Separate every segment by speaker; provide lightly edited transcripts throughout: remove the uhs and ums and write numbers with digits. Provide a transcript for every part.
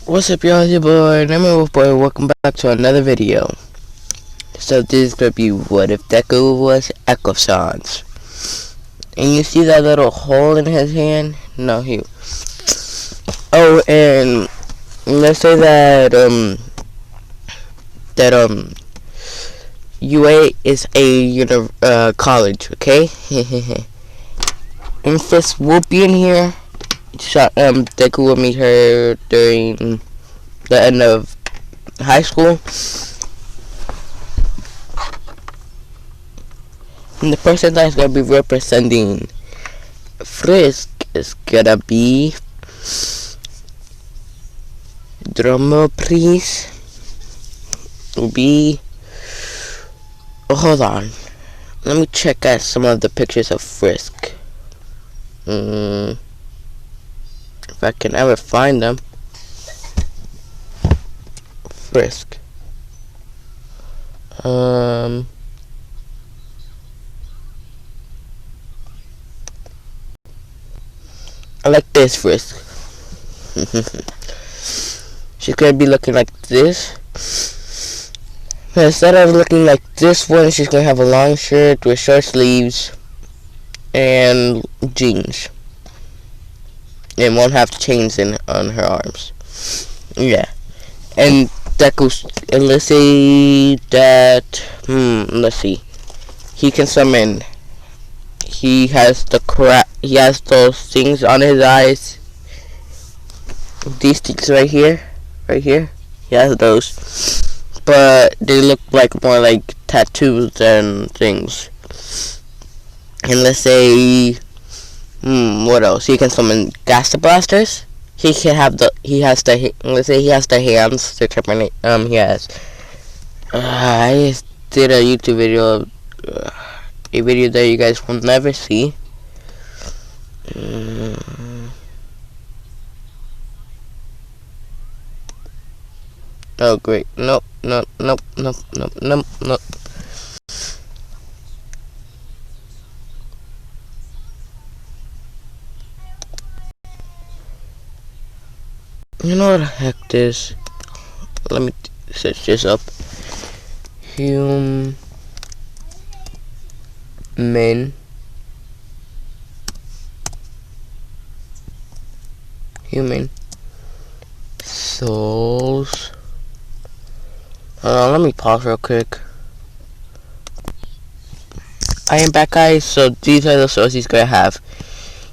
Speaker 1: What's up, y'all? It's your boy, boy. Welcome back to another video. So this is gonna be what if Deku was Echo Sans. And you see that little hole in his hand? No, he. Oh, and let's say that UA is a college, okay? And Fist will be in here. Deku will meet her during the end of high school. And the person that's gonna be representing Frisk is gonna be, drumroll please, will be, hold on, let me check out some of the pictures of Frisk. If I can ever find them. Frisk. I like this Frisk. She's gonna be looking like this. But instead of looking like this one, she's gonna have a long shirt with short sleeves and jeans. And won't have chains on her arms. Yeah. And Deku's, and let's say that, let's see. He can summon. He has he has those things on his eyes. These things right here. He has those. But they look like more like tattoos than things. And let's say, what else? He can summon Gaster Blasters. Let's say he has the hands to terminate. He has. I just did a YouTube video, a video that you guys will never see. Oh great! Nope. You know what the heck this? Let me search this up. Human souls. Let me pause real quick. I am back, guys. So these are the souls he's gonna have.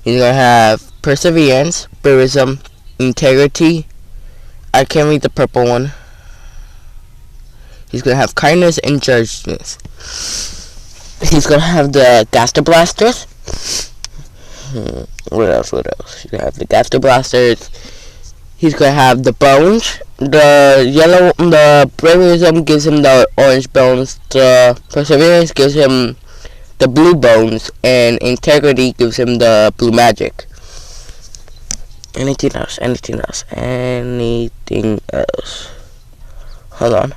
Speaker 1: He's gonna have perseverance, Burism, integrity. I can't read the purple one. He's gonna have kindness and judgment. He's gonna have the Gaster Blasters. What else? He's gonna have the Gaster Blasters. He's gonna have the bones. The braverism gives him the orange bones. The perseverance gives him the blue bones, and integrity gives him the blue magic. Anything else? Hold on.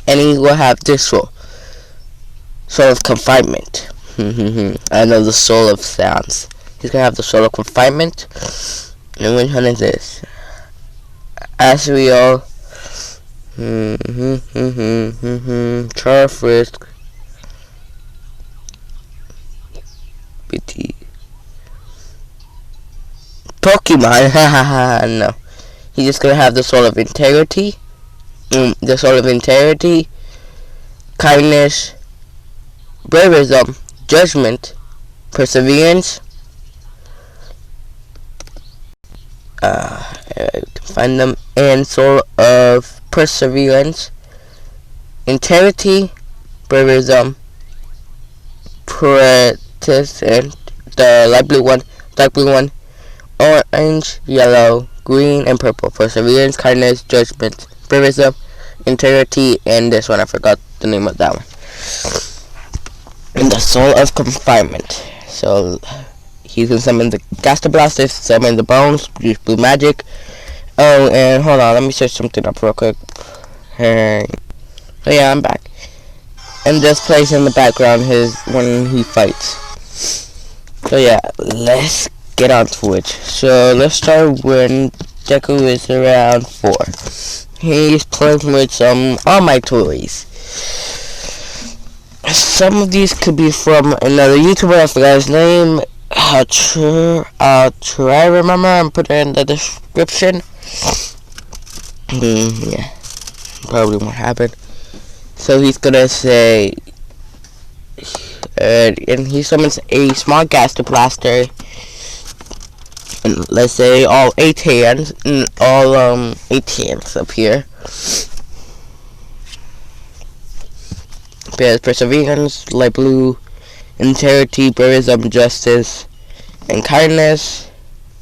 Speaker 1: And he will have this soul of confinement. I know the soul of sounds. He's gonna have the soul of confinement. And which one is this? Asriel. Char Frisk. BT. Pokemon. No. He's just gonna have the soul of integrity. The soul of integrity. Kindness. Braverism. Judgment. Perseverance. I can find them. And soul of perseverance. Integrity. Braverism. Present. The light blue one. Dark blue one. Orange, yellow, green, and purple. Perseverance, kindness, judgment, braverism, integrity, and this one, I forgot the name of that one. And the soul of confinement. So he's gonna summon the Gaster Blasters, summon the bones, use blue magic. Oh, and hold on, let me search something up real quick. So yeah, I'm back. And this plays in the background when he fights. So yeah, let's get on to it. So let's start with Deku is around 4. He's playing with some all my toys. Some of these could be from another YouTuber. I forgot his name. I'll try to remember and put it in the description. Yeah, probably won't happen. So he's gonna say, and he summons a small gaster blaster. And let's say all 8 hands, and all 8 hands up here. There's perseverance, light blue, integrity, braverism, justice, and kindness.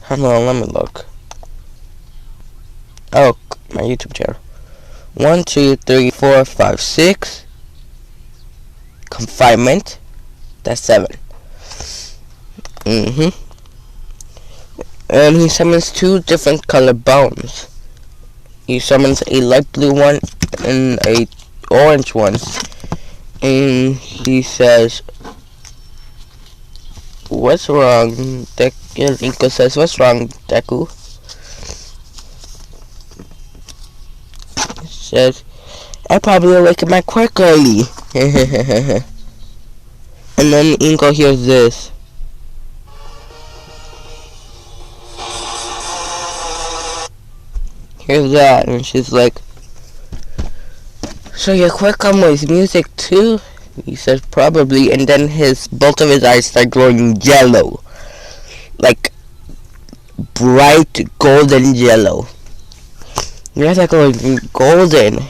Speaker 1: Hold on, let me look. Oh, my YouTube channel. 1, 2, 3, 4, 5, 6. Confinement. That's 7. And he summons 2 different colored bones. He summons a light blue one and a orange one. And he says, "What's wrong?" Inko says, "What's wrong, Deku?" He says, "I probably awakened my quirk early." And then Inko hears this. Here's that, and she's like, "So your quirk comes with music too?" He says, "Probably," and then both of his eyes start glowing yellow. Like, bright golden yellow. Your eyes are glowing golden.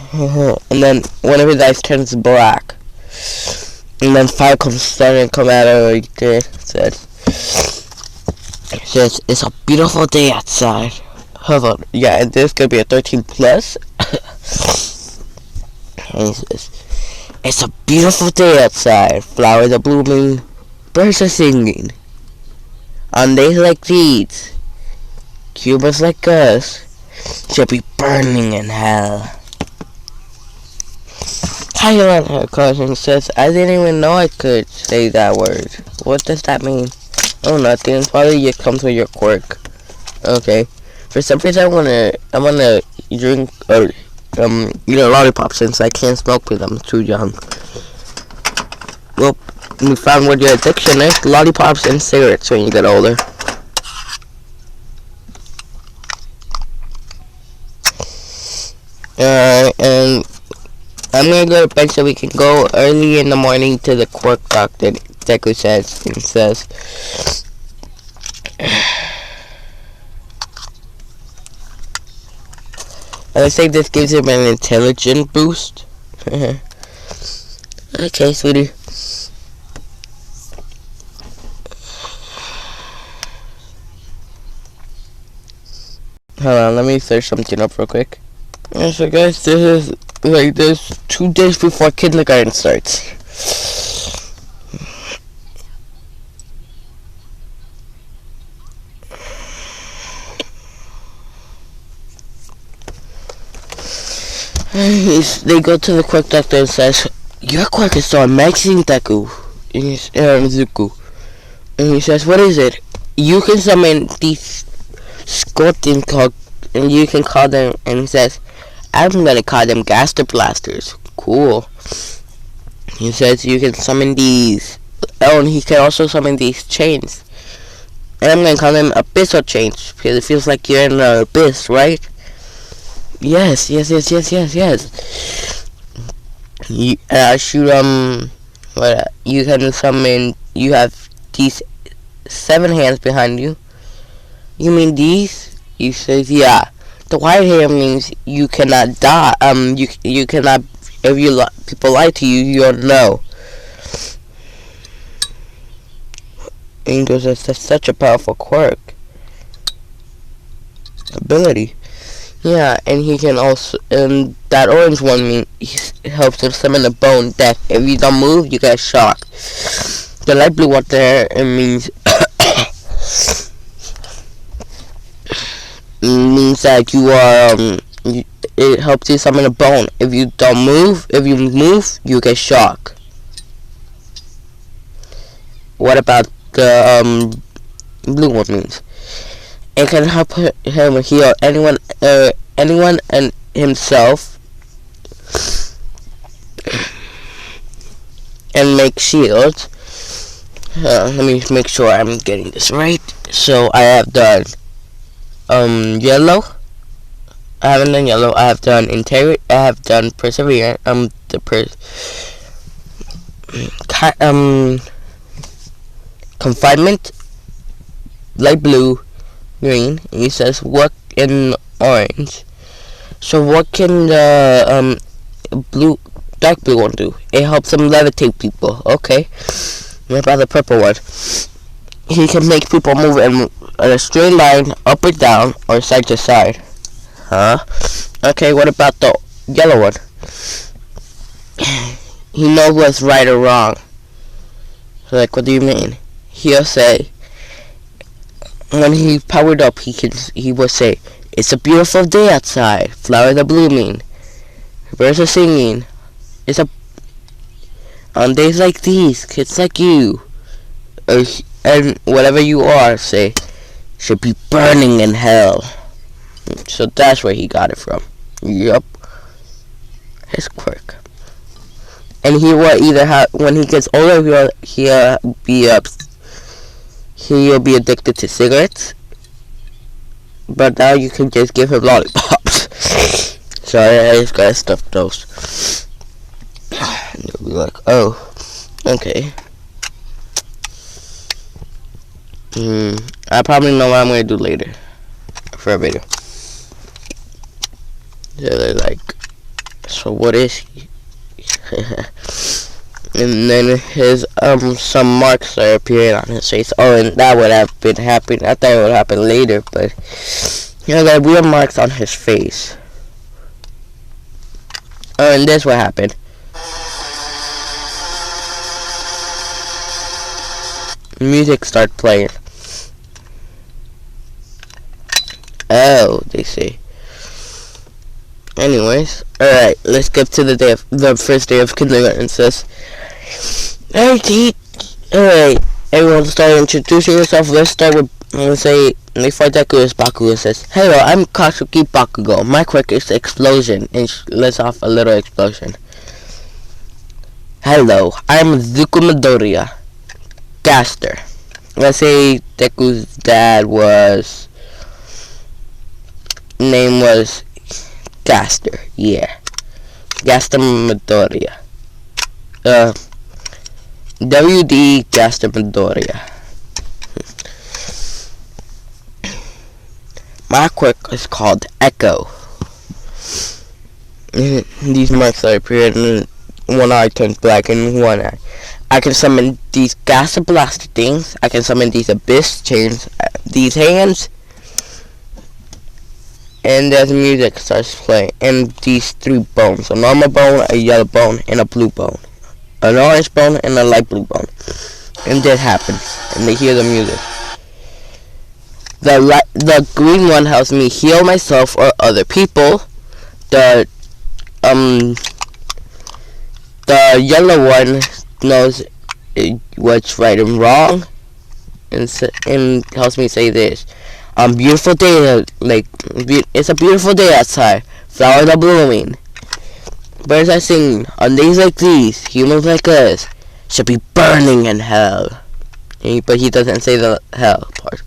Speaker 1: And then one of his eyes turns black. And then fire comes starting to come out of right there. It says, "It's a beautiful day outside." Hold on. Yeah, and this could be a 13 plus. And he says, "It's a beautiful day outside. Flowers are blooming. Birds are singing. On days like these, Cubans like us should be burning in hell." Highland, her cousin, says, "I didn't even know I could say that word. What does that mean?" "Oh, nothing. Probably it comes with your quirk." Okay. For some reason, I wanna drink or eat a lollipop since I can't smoke with them. I'm too young. Well, we found what your addiction is: lollipops and cigarettes when you get older. And I'm gonna go to bed so we can go early in the morning to the quirk doctor. Deku says. I think this gives him an intelligence boost. Okay, sweetie. Hold on, let me search something up real quick. Yeah, so guys, this is 2 days before kindergarten starts. They go to the quirk doctor and says, "Your quirk is so amazing, Deku." Zuku. And he says, "What is it?" "You can summon these scorpions and you can call them," and he says, "I'm gonna call them gaster blasters." Cool. He says you can summon these. Oh, and he can also summon these chains. And I'm gonna call them abyssal chains because it feels like you're in an abyss, right? Yes. You can summon. You have these 7 hands behind you. You mean these? He says, "Yeah. The white hair means you cannot die. You cannot. If people lie to you, you don't know." And he goes, "That's such a powerful quirk ability." Yeah, and he can also, and that orange one helps him summon a bone death. If you don't move, you get shocked. The light blue one there, it means that you are it helps you summon a bone. If you move, you get shocked. What about the blue one means? and can help him heal anyone and himself, and make shields. Let me make sure I'm getting this right. So I have done yellow. I haven't done yellow. I have done integrity. I have done perseverance. Confinement, light blue, green. And he says what in orange. So what can the dark blue one do? It helps him levitate people. Okay. What about the purple one? He can make people move in a straight line, up or down, or side to side. Huh? Okay, what about the yellow one? He knows what's right or wrong. So like, what do you mean? He'll say, when he powered up, he would say, "It's a beautiful day outside. Flowers are blooming. Birds are singing. It's a on days like these, kids like you, and whatever you are, say, should be burning in hell." So that's where he got it from. Yup. His quirk. And he will either have, when he gets older, he'll be addicted to cigarettes. But now you can just give him lollipops. So I just gotta stuff those. And you'll be like, oh, okay. I probably know what I'm gonna do later for a video. So they're like, so what is he? And then his some marks are appearing on his face. Oh, and that would have been happening. I thought it would happen later, but there are weird marks on his face. Oh, and this what happened. Music started playing. Oh, they say. Anyways, alright, let's get to the first day of kindergarten. It says, alright, everyone start introducing yourself. Let's start with, before Deku is Bakugo. It says, hello, I'm Katsuki Bakugo. My quirk is explosion, and lets off a little explosion. Hello, I'm Zuko Midoriya, Gaster. Let's say Deku's dad name was Gaster, yeah. Gaster Midoriya. WD Gaster Midoriya. My quirk is called Echo. These marks are appearing, one eye turns black and one eye. I can summon these Gaster Blaster things. I can summon these Abyss chains, these hands. And there's music starts playing, and these 3 bones: a normal bone, a yellow bone, and a blue bone, an orange bone, and a light blue bone. And that happens, and they hear the music. The green one helps me heal myself or other people. The yellow one knows what's right and wrong, and helps me say this. Beautiful day, it's a beautiful day outside. Flowers are blooming. Birds are singing. On days like these, humans like us should be burning in hell. But he doesn't say the hell part.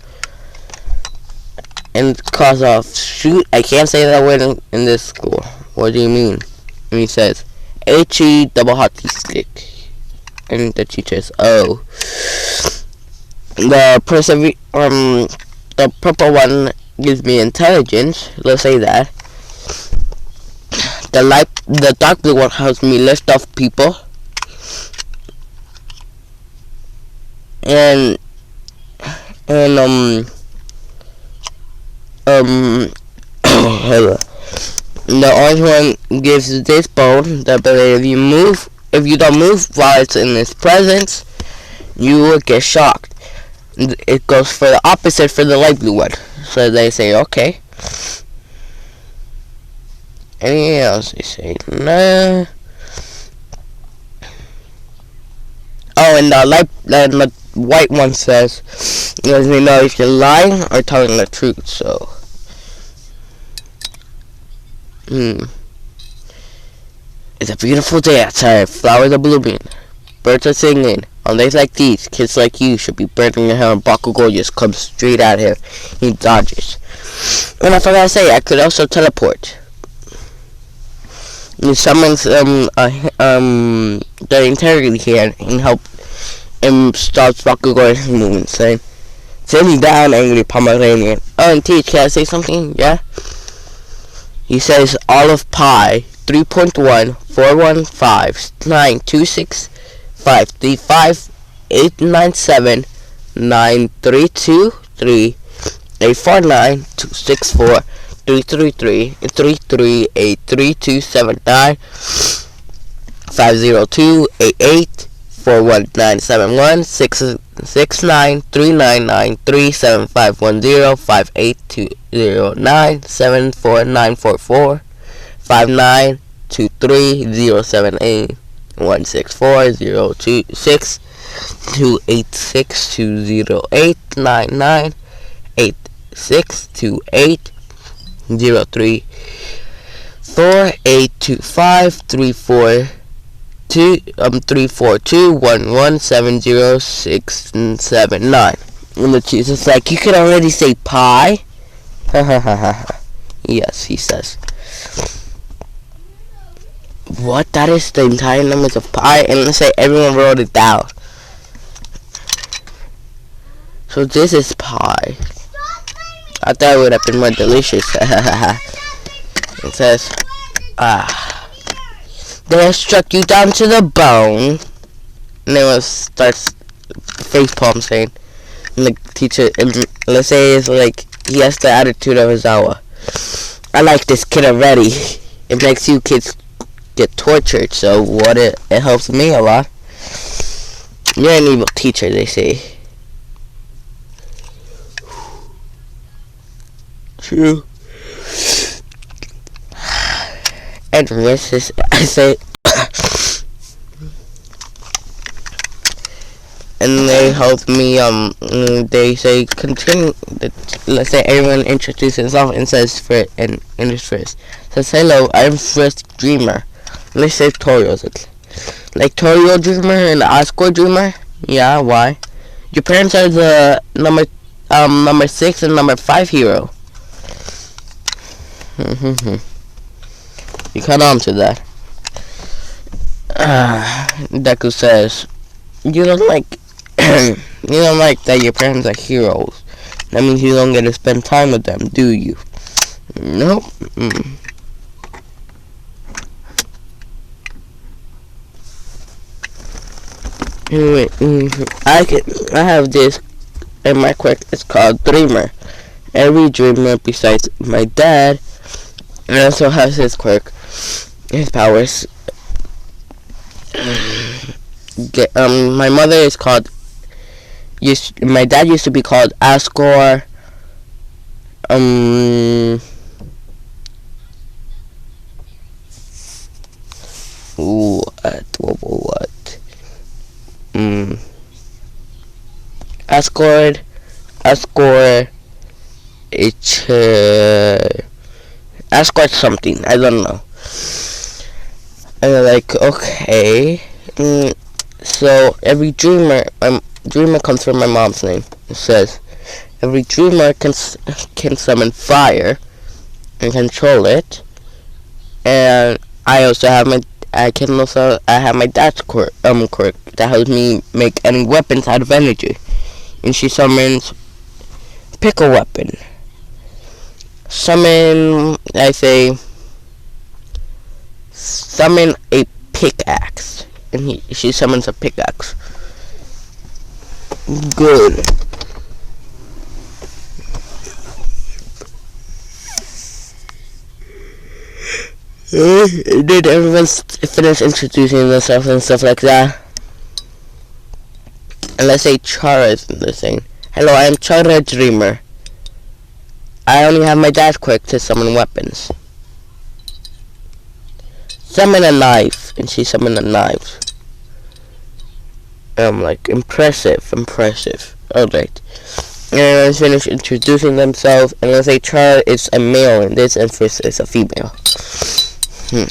Speaker 1: And cause of, shoot, I can't say that word in this school. What do you mean? And he says, H-E double hockey stick. And the teacher says, oh. The purple one gives me intelligence. Let's say that. The dark blue one helps me lift off people. And the orange one gives this bone the ability, if you don't move while it's in its presence, you will get shocked. It goes for the opposite for the light blue one. So they say, okay. Anything else? They say, nah. Oh, and the white one says, let me know if you're lying or telling the truth. So, it's a beautiful day outside. Flowers are blooming. Birds are singing. On days like these, kids like you should be burning your hair, and Bakugo just comes straight at him. He dodges. And I forgot to say, I could also teleport. He summons the integrity here and help him stops Bakugo's movement, saying, "Sitting down, angry Pomeranian." Oh, and Teach, can I say something? Yeah? He says, all of pi 3.1 415 926 535 897 932 3 849 264 333 338 3279 502 88 41971 669 399 37510 5809 74944 5923 078 164 026 286 208 99 86 28 03 4825 34 342 1170679. And the cheese is like, you can already say pi. Ha ha ha ha. Yes, he says. What? That is the entire numbers of pi? And let's say everyone wrote it down. So this is pi. I thought it would have been more delicious. It says, they have struck you down to the bone. And then it starts face palm saying, and the teacher, and let's say it's like, he has the attitude of Izawa. I like this kid already. It makes you kids get tortured, so what it helps me a lot. You're an evil teacher, they say. True. And what's this? I say, and they help me. They say continue. Let's say everyone introduces himself and says and his first. Says hello, I'm First Dreamer. Let's say Torio's it. Like Torio Dreamer and Oscar Dreamer. Yeah, why? Your parents are the number 6 and number 5 hero. You caught on to that. Deku says, you don't like that your parents are heroes. That means you don't get to spend time with them, do you? Nope. Anyway, I have this, and my quirk is called Dreamer. Every dreamer besides my dad also has his quirk, his powers. My mother is called. My dad used to be called Ascor. What? Ascor. Ascot something, I don't know. And they're like, okay. So every dreamer comes from my mom's name. It says every dreamer can summon fire and control it. And I also have my dad's quirk that helps me make any weapons out of energy. And she summons pick a weapon. Summon a pickaxe. And she summons a pickaxe. Good. Did everyone finish introducing themselves and stuff like that? And let's say Chara is in the thing. Hello, I am Chara Dreamer. I only have my dad's quirk to summon weapons. Summon a knife, and she summoned a knife. I'm like, impressive. Alright. And let's finish introducing themselves. And let's say Chara is a male in this, and Frisk is a female.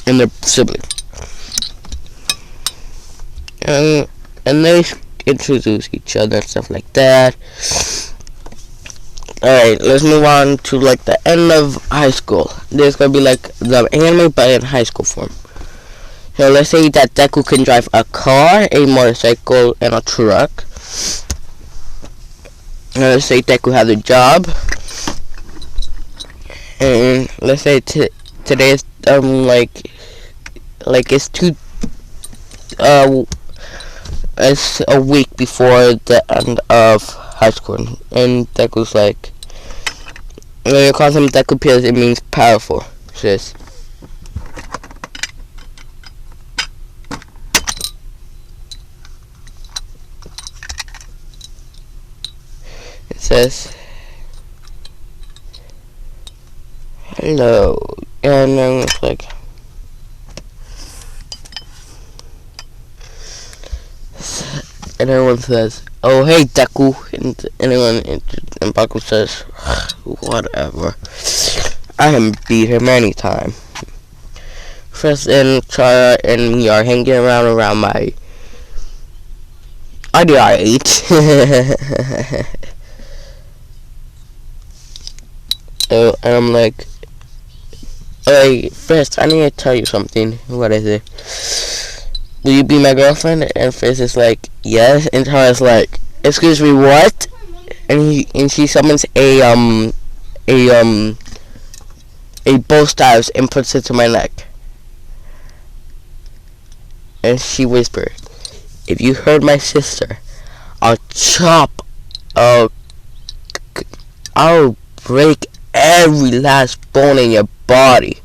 Speaker 1: And they're siblings. And they introduce each other and stuff like that. Alright, let's move on to like the end of high school. This is gonna be like the anime but in high school form. So let's say that Deku can drive a car, a motorcycle, and a truck. And let's say Deku has a job. And let's say today is it's it's a week before the end of high school, and Deku's like, when you call him Deku Pills, it means powerful. Sis. It says, hello, and then it's like, and everyone says, oh hey Deku, and Baku says, whatever, I can beat him anytime. Frisk and Chara and me are hanging around my IDI8. Oh, and I'm like, hey Frisk, I need to tell you something. What is it? Will you be my girlfriend? And Frisk is like, yes. And Chara's like, excuse me, what? And she summons a bow staves and puts it to my neck. And she whispered, if you hurt my sister, I'll break every last bone in your body.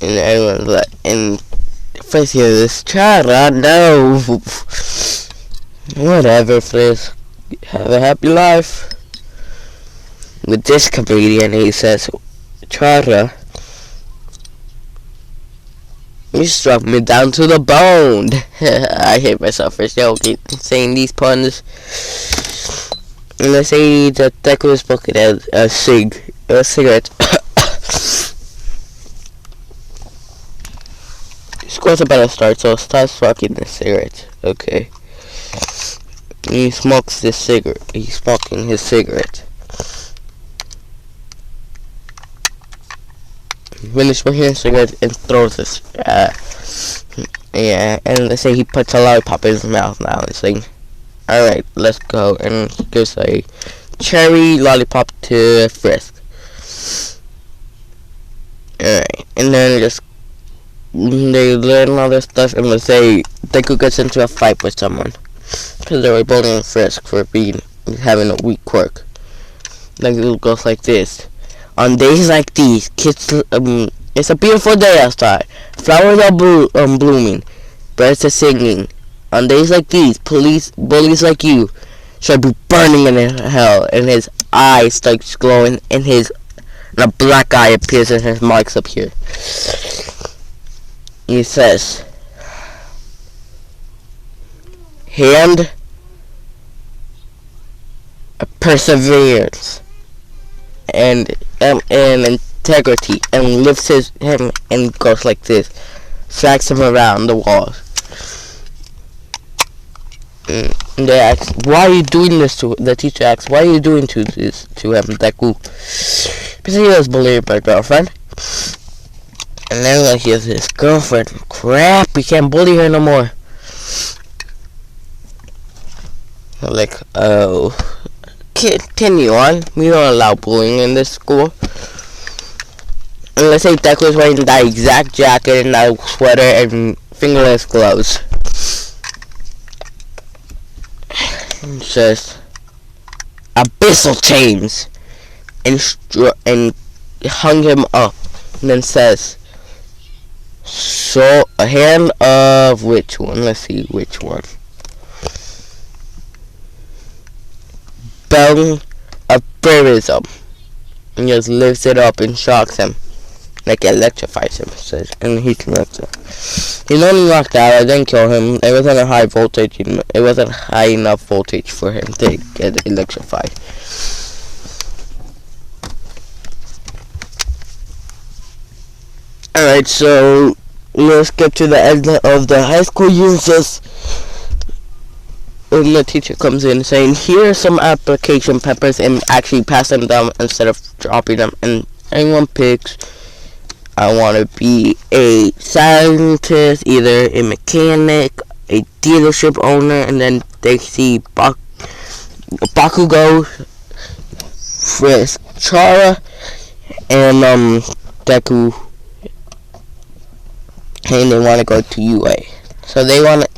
Speaker 1: And everyone's like, and Frisk hears this, Chara, no. Whatever, Frisk. Have a happy life. With this comedian, he says, Chara, you struck me down to the bone. I hate myself for saying these puns. And let's say that Deku is smoking a cigarette. School's about to start, so start smoking the cigarette. Okay. He smokes this cigarette. He's smoking his cigarette. Finishes smoking his cigarette and throws this. Yeah, and let's say he puts a lollipop in his mouth now and saying, alright, let's go. And he gives a cherry lollipop to Frisk. Alright, and then they learn all this stuff, and let's say Deku gets into a fight with someone because they were bullying Frisk for having a weak quirk. Like it goes like this: on days like these, kids, it's a beautiful day outside. Flowers are blooming, birds are singing. On days like these, bullies like you should be burning in hell. And his eye starts glowing, and a black eye appears in his marks up here. He says, hand perseverance and integrity, and lifts him and goes like this, smacks him around the walls. And they ask, why are you doing this to the teacher asks, why are you doing this to him, Deku? Because he was bullying my girlfriend. And then like he has his girlfriend. Crap, we can't bully her no more. Like, oh, continue on. We don't allow bullying in this school. And let's say Deku is wearing that exact jacket and that sweater and fingerless gloves. It says abyssal chains and hung him up, and then says, so a hand of which one? Let's see which one. spell of Burism and just lifts it up and shocks him. Like electrifies him, says, and he's knocked out. He's only knocked out. I didn't kill him. It wasn't a high voltage. It wasn't high enough voltage for him to get electrified. Alright, so let's get to the end of the high school uses. When the teacher comes in saying, here are some application papers, and actually pass them down instead of dropping them, and anyone picks. I want to be a scientist, either a mechanic, a dealership owner, and then they see Bakugo, Frisk, Chara, and Deku, and they want to go to UA. So they want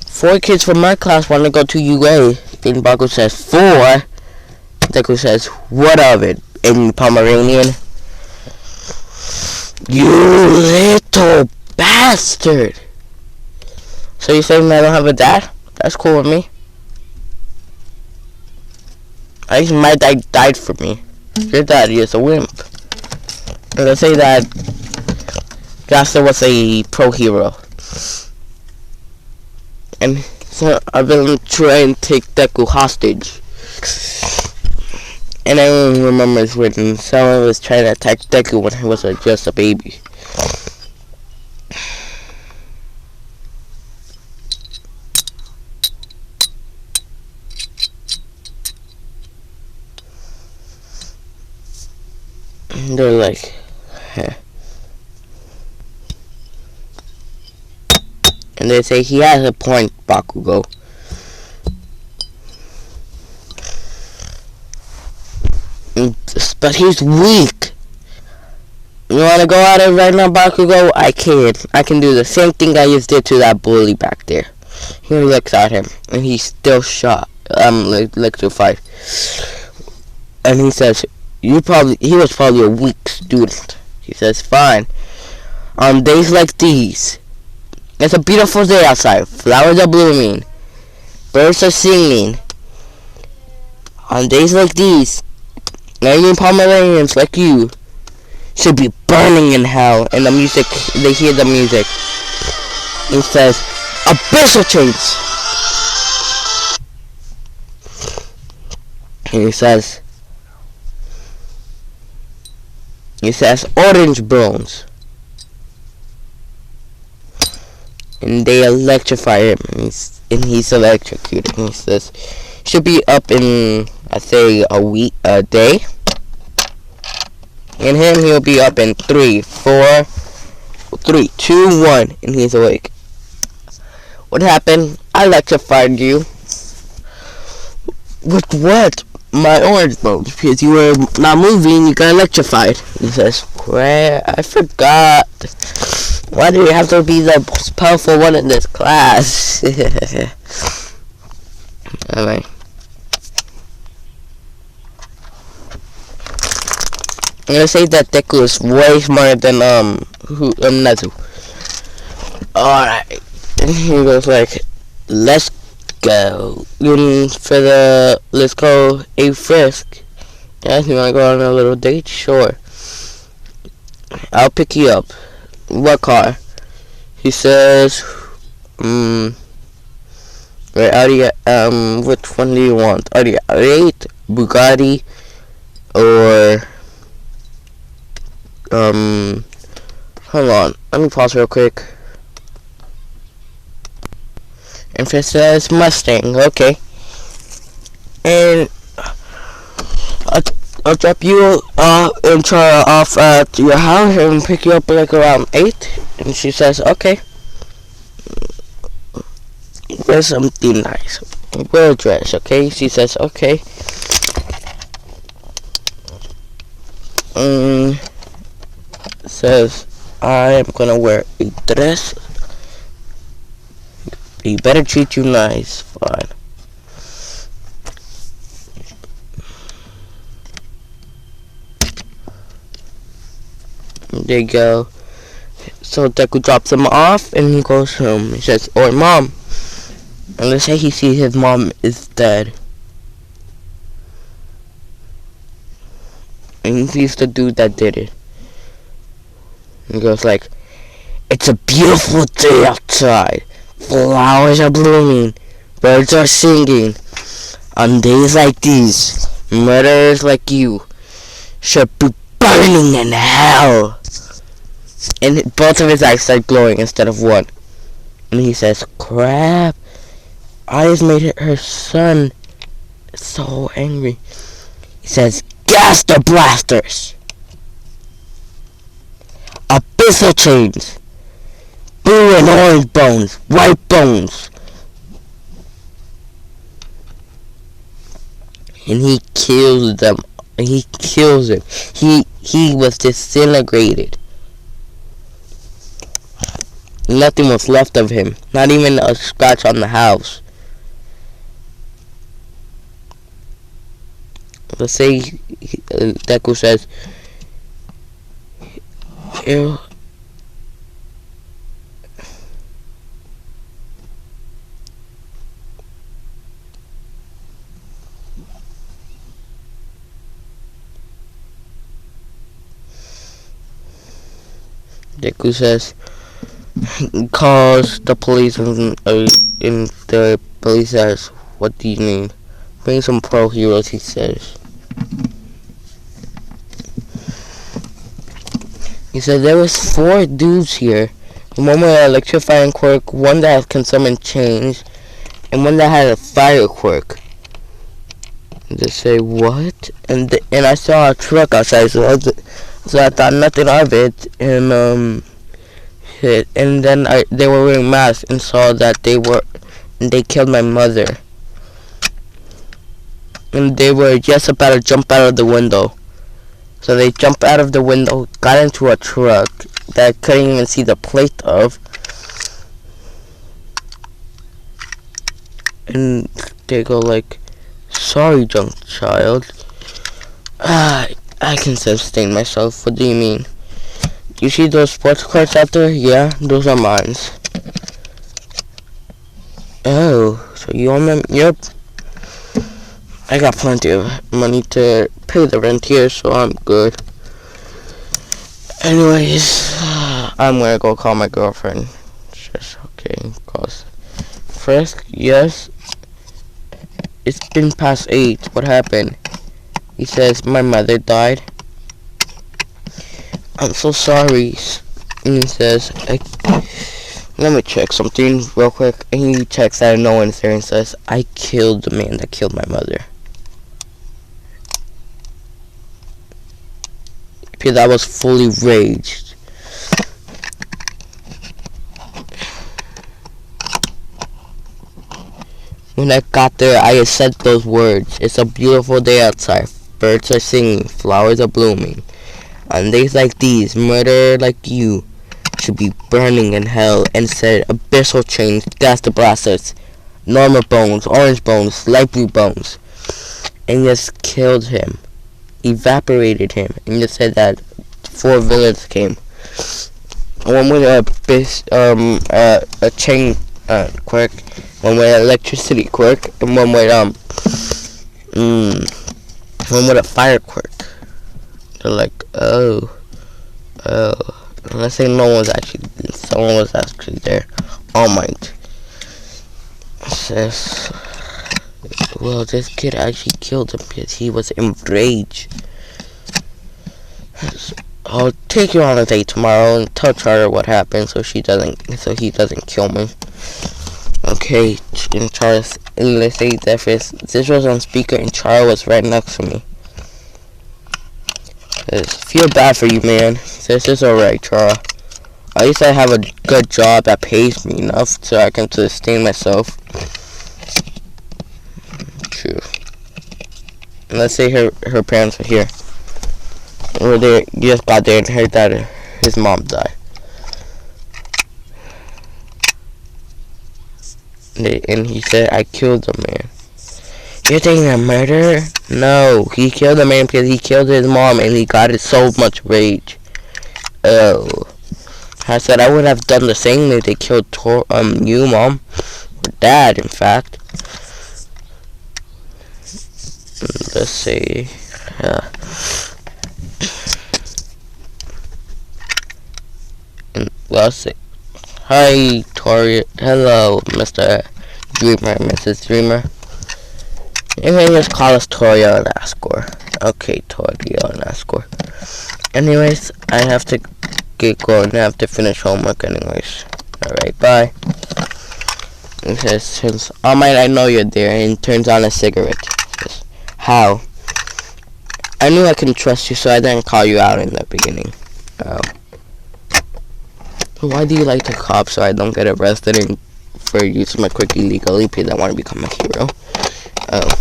Speaker 1: four kids from my class want to go to UA. Then Baku says 4. Deku says, what of it? In Pomeranian, you little bastard. So you're saying I don't have a dad? That's cool with me. I think my dad died for me. Your dad is a wimp. And let's say that Gaster was a pro hero. And so I've been trying to take Deku hostage. And everyone remembers when someone was trying to attack Deku when he was just a baby. And they're like, huh. And they say, he has a point, Bakugo. But he's weak. You wanna go at it right now, Bakugo? I can. I can do the same thing I just did to that bully back there. He looks at him, and he's still electrified. And he says, he was probably a weak student. He says, fine. On days like these, it's a beautiful day outside. Flowers are blooming. Birds are singing. On days like these, Young Pomeranians like you should be burning in hell. And the music, they hear the music. It says, abyssal chains. And he says, orange bones. And they electrify him, and he's electrocuted. And he says, should be up in, I say, a day. And he'll be up in 3, 4, 3, 2, 1, and he's awake. What happened? I electrified you. With what? My orange bones, because you were not moving, you got electrified. He says, crap, I forgot. Why do you have to be the most powerful one in this class? Alright. I'm gonna say that Deku is way smarter than Nezu. Alright. And he goes like, let's go. Let's go a Frisk. Yeah, you wanna go on a little date? Sure. I'll pick you up. What car? He says, right, Audi, which one do you want? Audi 8, Bugatti, or, hold on, let me pause real quick. And if it says Mustang, okay. And I'll drop you and try off at your house and pick you up like around 8. And she says, okay. Wear something nice. Wear a dress, okay? She says, okay. Says, I am gonna wear a dress. He better treat you nice. Fine. There you go. So Deku drops him off and he goes home. He says, "Oh, Mom, And let's say he sees his mom is dead. And he sees the dude that did it. He goes like, "It's a beautiful day outside. Flowers are blooming. Birds are singing. On days like these, murderers like you should be burning in hell." And both of his eyes start glowing instead of one. And he says, "Crap. I just made her son so angry." He says, "Gas the blasters. Abyssal chains. Blue and orange bones. White bones." And he kills them. He kills him. He was disintegrated. Nothing was left of him. Not even a scratch on the house. Let's say Deku says, "Ew." Deku says, calls the police, and the police says, "What do you need?" "Bring some pro heroes," he says. He said there was 4 dudes here. One with an electrifying quirk, one that can summon chains, and one that had a fire quirk. They say, "What?" And I saw a truck outside, so I thought nothing of it. And then they were wearing masks and saw that they killed my mother. And they were just about to jump out of the window. So they jumped out of the window, got into a truck that I couldn't even see the plate of. And they go like, "Sorry, junk child. I can sustain myself." "What do you mean?" "You see those sports cars out there?" "Yeah, those are mine." "Oh, so you own them?" "Yep. I got plenty of money to pay the rent here, so I'm good. Anyways, I'm gonna go call my girlfriend." Just okay, calls. "Frisk, yes? It's been past 8. What happened?" He says, "My mother died." "I'm so sorry." And he says, "Let me check something real quick." And he checks that no one's there and says, "I killed the man that killed my mother." Because I was fully raged. When I got there, I said those words. "It's a beautiful day outside. Birds are singing. Flowers are blooming. On days like these, murderer like you should be burning in hell." And said, "Abyssal chains, gas the blasters, normal bones, orange bones, light blue bones." And just killed him. Evaporated him. And just said that 4 villains came. One with a chain quirk, one with an electricity quirk, and one with a fire quirk. They're like, oh. Let's say someone was actually there. All Might says, "Well, this kid actually killed him because he was enraged. I'll take you on a date tomorrow and tell Charter what happened so he doesn't kill me." Okay, and Charles, and let's say that this was on speaker and Charles was right next to me. Says, "Feel bad for you, man." This is alright, Charles. At least I have a good job that pays me enough so I can sustain myself. True. And let's say her parents are here. Or they just got there and heard that his mom died. And he said, "I killed the man." "You're thinking a murderer?" "No, he killed the man because he killed his mom and he got it so much rage." "Oh." I said, "I would have done the same if they killed you, Mom." Or dad, in fact. Let's see. Let's see. Hi, Tori. Hello, Mr. Dreamer, Mrs. Dreamer. You can just call us Toria and Ascor. Okay, Toria and Ascor. Anyways, I have to get going. I have to finish homework anyways. Alright, bye. It says, oh man, I know you're there, and turns on a cigarette. It says, how? I knew I couldn't trust you, so I didn't call you out in the beginning. Oh. Why do you like to cop so I don't get arrested and for using my quickie legally because I want to become a hero? Oh.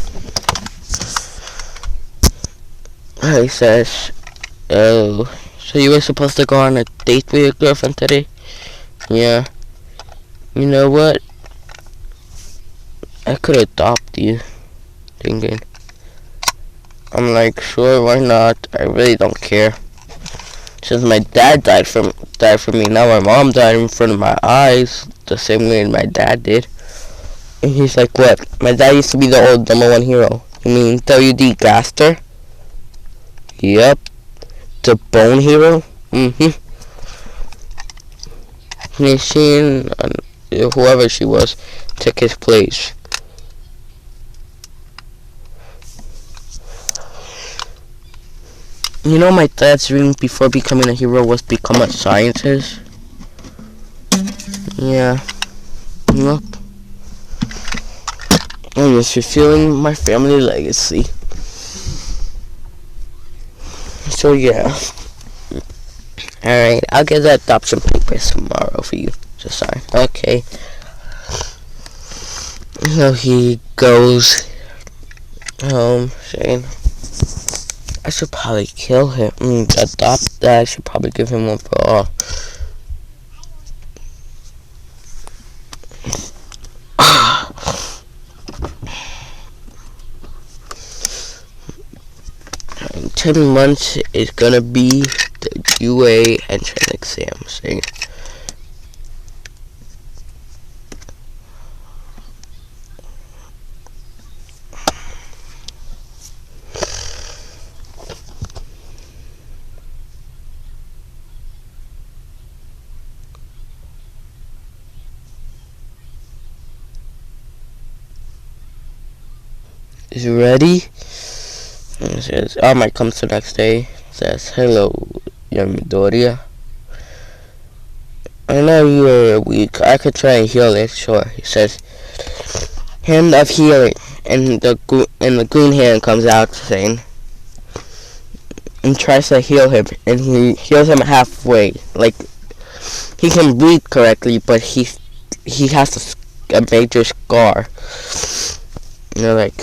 Speaker 1: He says, oh, so you were supposed to go on a date with your girlfriend today? Yeah. You know what? I could adopt you. Thinking. I'm like, sure, why not? I really don't care. Since my dad died from me, now my mom died in front of my eyes, the same way my dad did. And he's like, what? My dad used to be the old #1 hero. You mean WD Gaster? Yep. The Bone Hero? Mm-hmm. Machine, whoever she was, took his place. You know, my dad's dream before becoming a hero was become a scientist. Yeah. Yep. I'm just fulfilling my family legacy. So yeah. Alright, I'll get the adoption papers tomorrow for you to sign. Okay. So he goes home saying, I should probably kill him. Adopt that. I should probably give him one for all. In 10 months is gonna be the UA entrance exam. See? Is you ready? And it says, Mike comes the next day. It says, hello, young Midoriya. I know you are weak. I could try and heal it, sure. He says, hand of healing. And the green hand comes out saying, and tries to heal him. And he heals him halfway. Like, he can breathe correctly, but he has a major scar. You know, like,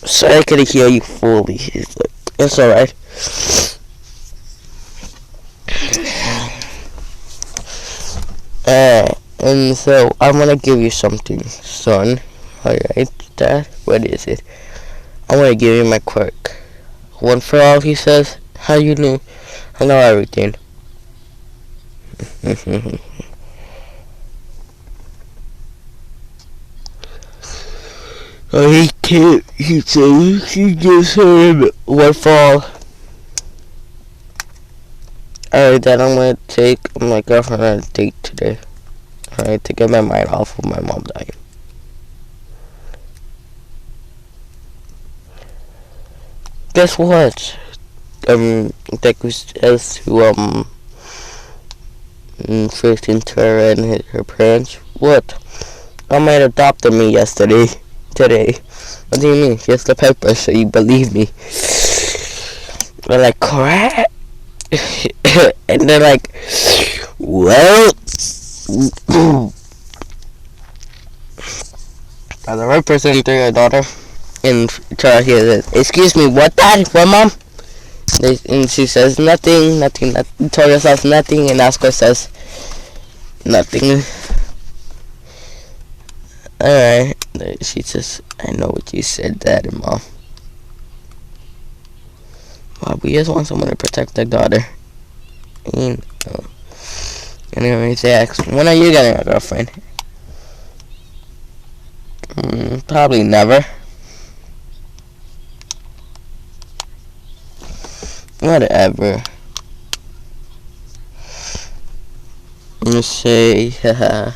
Speaker 1: so I could heal you fully. He's like, it's alright. And so I want to give you something, son. Alright, Dad, what is it? I want to give you my quirk. One for all, he says. How you knew? I know everything. Oh, he can't. He says he gives him one fall. Alright, Dad, I'm gonna take my girlfriend on a date today. Alright, to get my mind off of my mom dying. Guess what? Deku says to first Tara and her parents. What? I might adopted me today. What do you mean? Just the paper, so you believe me. They're like, crap. And they're like, well, are the right person to your daughter? And Tara hears, excuse me, what, Dad? What, Mom? And she says, nothing. Tora says nothing, and Asuka says, nothing. Alright. She says, I know what you said, Dad and Mom. Well, we just want someone to protect their daughter. And, anyways, they ask, when are you getting a girlfriend? Probably never. Whatever. Let's say, haha.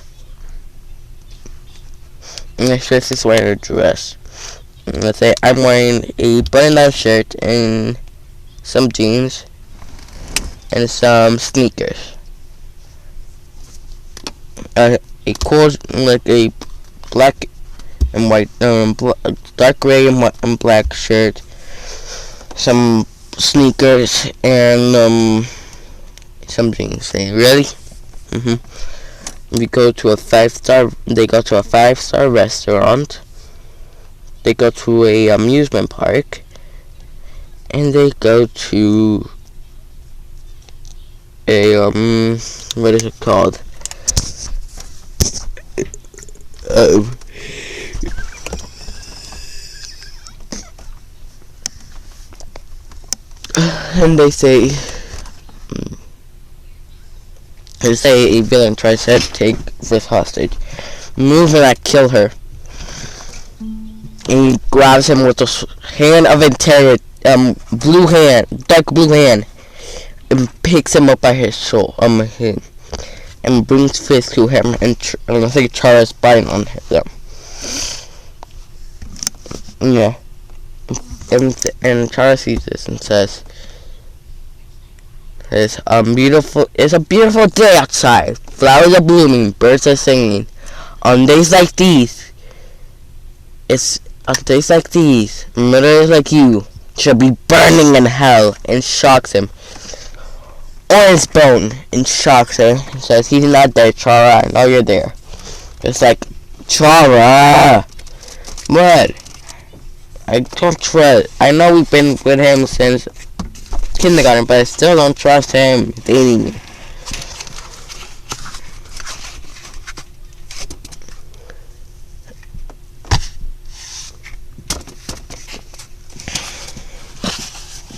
Speaker 1: Let's just wearing a dress. Let's say I'm wearing a button-down shirt and some jeans and some sneakers. A cool, like a black and white, dark gray and black shirt, some sneakers, and some jeans. Say, really? We go to a 5-star. They go to a 5-star restaurant. They go to a amusement park, and they go to a what is it called? And they say a villain tries to take this hostage. Move and I kill her. And he grabs him with the hand of interior, blue hand, dark blue hand, and picks him up by his soul, head, and brings fist to him, and I think Chara's biting on him. Yeah. And Chara sees this and says, it's a beautiful day outside. Flowers are blooming, birds are singing. On days like these, murderers like you should be burning in hell, and shocks him. Orange Bone and shocks him and says, he's not there, Chara, I know you're there. It's like, Chara, what? I don't trust. I know we've been with him since kindergarten, but I still don't trust him dating me.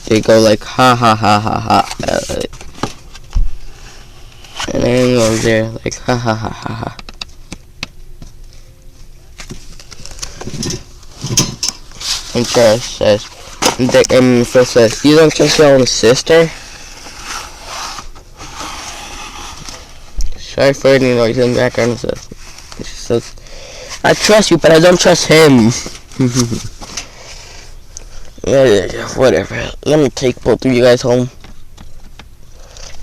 Speaker 1: They go like, ha ha ha ha ha. And then goes there like, ha ha ha ha ha. And Chara says, and first says, you don't trust your own sister? Sorry for any noise in the background. She says, I trust you, but I don't trust him. Yeah, whatever. Let me take both of you guys home.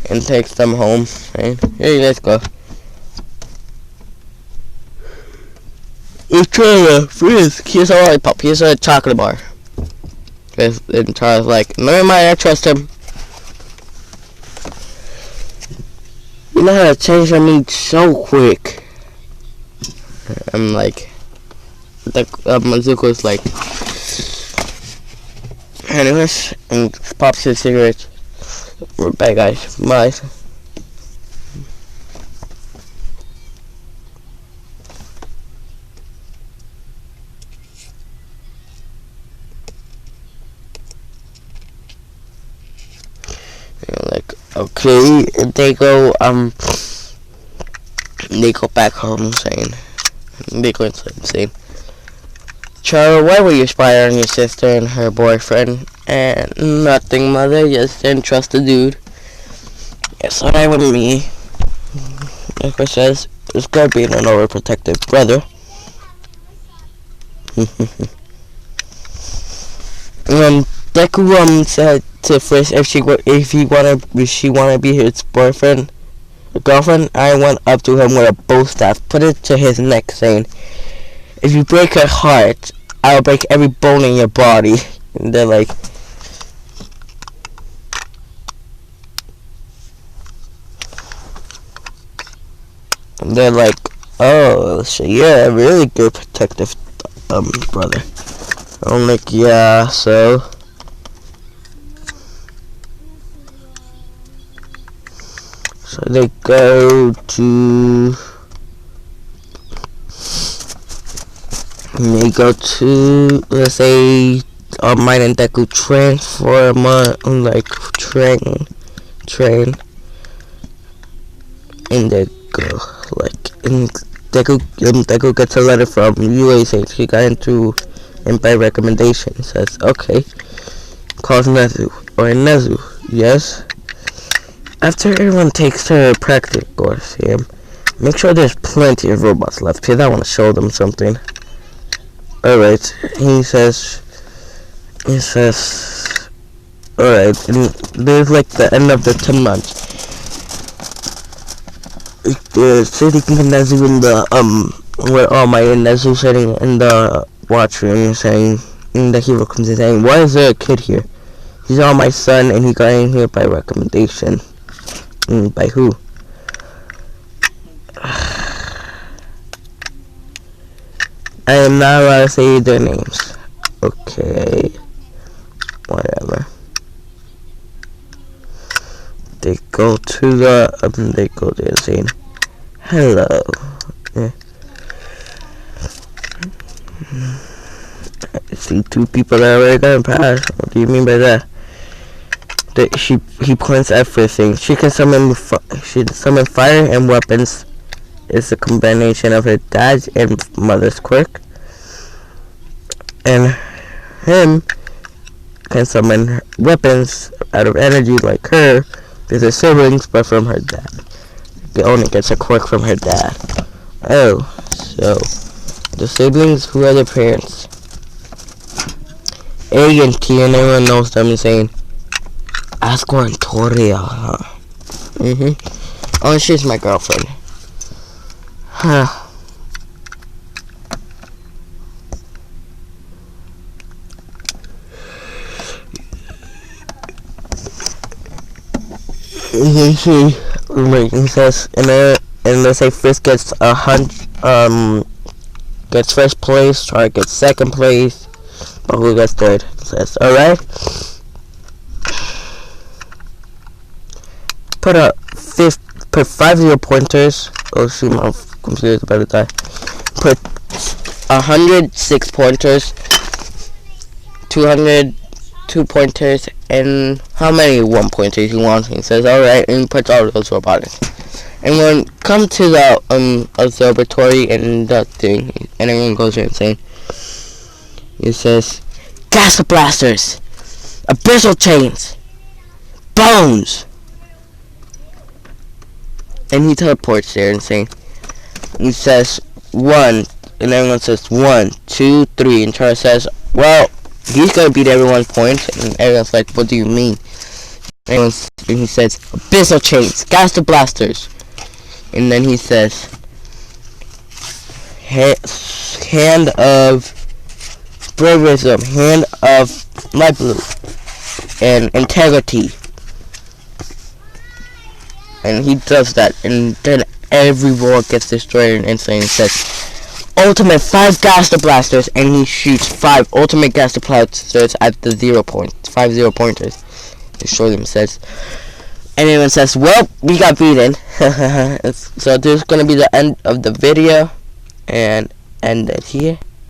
Speaker 1: And take them home. Right? Here you guys go. Let's try Frisk. Here's a lollipop. Here's a chocolate bar. And Charles like, never mind, I trust him. You know how to change your meat so quick. I'm like, Zuko's like, anyways, and pops his cigarettes. We're back, guys. Bye. Like, okay, and they go back home saying, they go inside saying, Chara, why were you spying on your sister and her boyfriend? And nothing, mother, just didn't trust the dude. Yes, alright with me. Like I says, it's good being an overprotective brother. And Deku said to Frisk if she wanna be his boyfriend or girlfriend. I went up to him with a bow staff, put it to his neck, saying, if you break her heart, I'll break every bone in your body. And they're like, oh, so you're a really good protective brother. I'm like, yeah, so they go to let's say Might and Deku transform like train and they go like Deku gets a letter from UA saying she got into and by recommendation. Says, okay. Calls Nezu. Or Nezu. Yes. After everyone takes their practical exam, make sure there's plenty of robots left because I want to show them something. Alright. He says, alright. And there's like the end of the 10 months. Sitting in Nezu in the, where all my Nezu sitting in the watchroom saying, and the hero comes in saying, why is there a kid here? He's all my son and he got in here by recommendation. By who? I am not allowed to say their names. Okay. Whatever. They go to the, they go there saying, hello. Yeah. I see two people that already got past. What do you mean by that? He points everything. She can summon fire and weapons. It's a combination of her dad's and mother's quirk. And him can summon weapons out of energy like her. These are siblings, but from her dad. He only gets a quirk from her dad. Oh, so the siblings, who are their parents? A and T, and everyone knows them, saying, Asco and Toria, huh? Oh, she's my girlfriend. Huh. He says, and let's say Frisk gets gets first place, Char gets second place, but who gets third? He says, alright. Put 5 0 pointers. Oh shoot, my computer's about to die. Put 106 pointers, 202 pointers, and how many 1 pointers you want? He says, alright, and he puts all of those robotics. And when come to the observatory and that thing, and everyone goes there and saying, it says, gas blasters, abyssal chains, bones. And he teleports there and saying, he says 1, and everyone says 1, 2, 3, and Char says, well, he's gonna beat everyone's points, and everyone's like, what do you mean? And he says, abyssal chains, gas blasters, and then he says, hand of braverism, hand of light blue, and integrity. And he does that, and then every robot gets destroyed in an instant. It says, ultimate 5 gas blasters, and he shoots 5 ultimate gas blasters at the 0 point, 5 0 pointers. Destroy them, says. And everyone says, well, we got beaten. So this is going to be the end of the video, and end it here.